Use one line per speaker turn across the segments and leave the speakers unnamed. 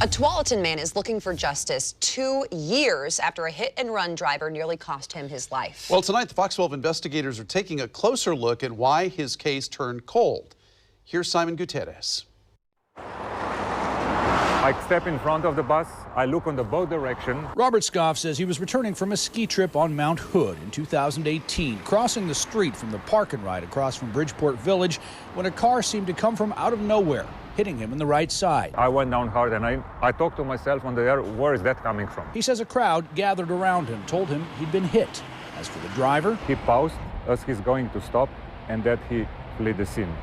A Tualatin man is looking for justice 2 years after a hit-and-run driver nearly cost him his life.
Well, tonight the Fox 12 investigators are taking a closer look at why his case turned cold. Here's Simon Gutierrez.
I step in front of the bus, I look on the both direction.
Robert Scoff says he was returning from a ski trip on Mount Hood in 2018, crossing the street from the park and ride across from Bridgeport Village when a car seemed to come from out of nowhere, hitting him in the right side.
I went down hard and I talked to myself on the air, where is that coming from?
He says a crowd gathered around him told him he'd been hit. As for the driver,
He paused as he's going to stop and that he fled the scene.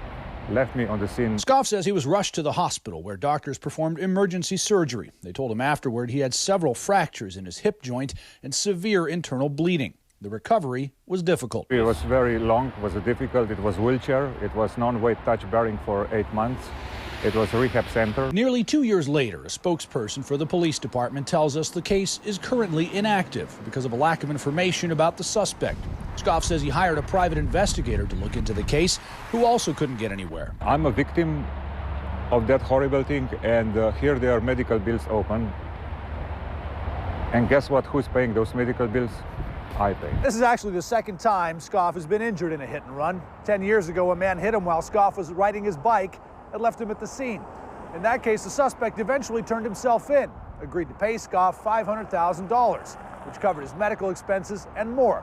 Left me on the scene.
Scoff says he was rushed to the hospital where doctors performed emergency surgery. They told him afterward he had several fractures in his hip joint and severe internal bleeding. The recovery was difficult.
It was very long, it was difficult, it was wheelchair, it was non-weight touch bearing for 8 months. It was a rehab center.
Nearly 2 years later, a spokesperson for the police department tells us the case is currently inactive because of a lack of information about the suspect. Scoff says he hired a private investigator to look into the case, who also couldn't get anywhere.
I'm a victim of that horrible thing, and here there are medical bills open. And guess what? Who's paying those medical bills? I pay.
This is actually the second time Scoff has been injured in a hit and run. 10 years ago, a man hit him while Scoff was riding his bike and left him at the scene. In that case, the suspect eventually turned himself in, agreed to pay Scoff $500,000, which covered his medical expenses and more.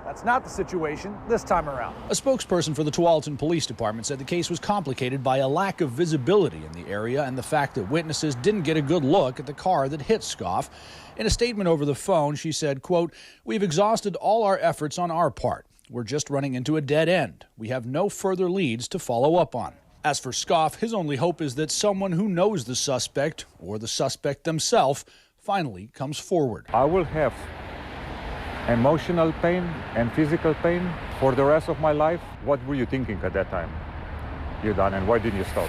That's not the situation this time around.
A spokesperson for the Tualatin Police Department said the case was complicated by a lack of visibility in the area and the fact that witnesses didn't get a good look at the car that hit Scoff. In a statement over the phone, she said, quote, "We've exhausted all our efforts on our part. We're just running into a dead end. We have no further leads to follow up on." As for Scoff, his only hope is that someone who knows the suspect, or the suspect themselves, finally comes forward.
I will have emotional pain and physical pain for the rest of my life. What were you thinking at that time? You done, and why didn't you stop?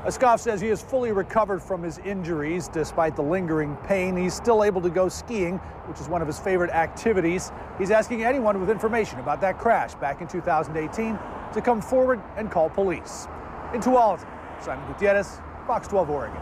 Scoff says he is fully recovered from his injuries. Despite the lingering pain, he's still able to go skiing, which is one of his favorite activities. He's asking anyone with information about that crash back in 2018 to come forward and call police. In Tualatin, Simon Gutierrez, Fox 12 Oregon.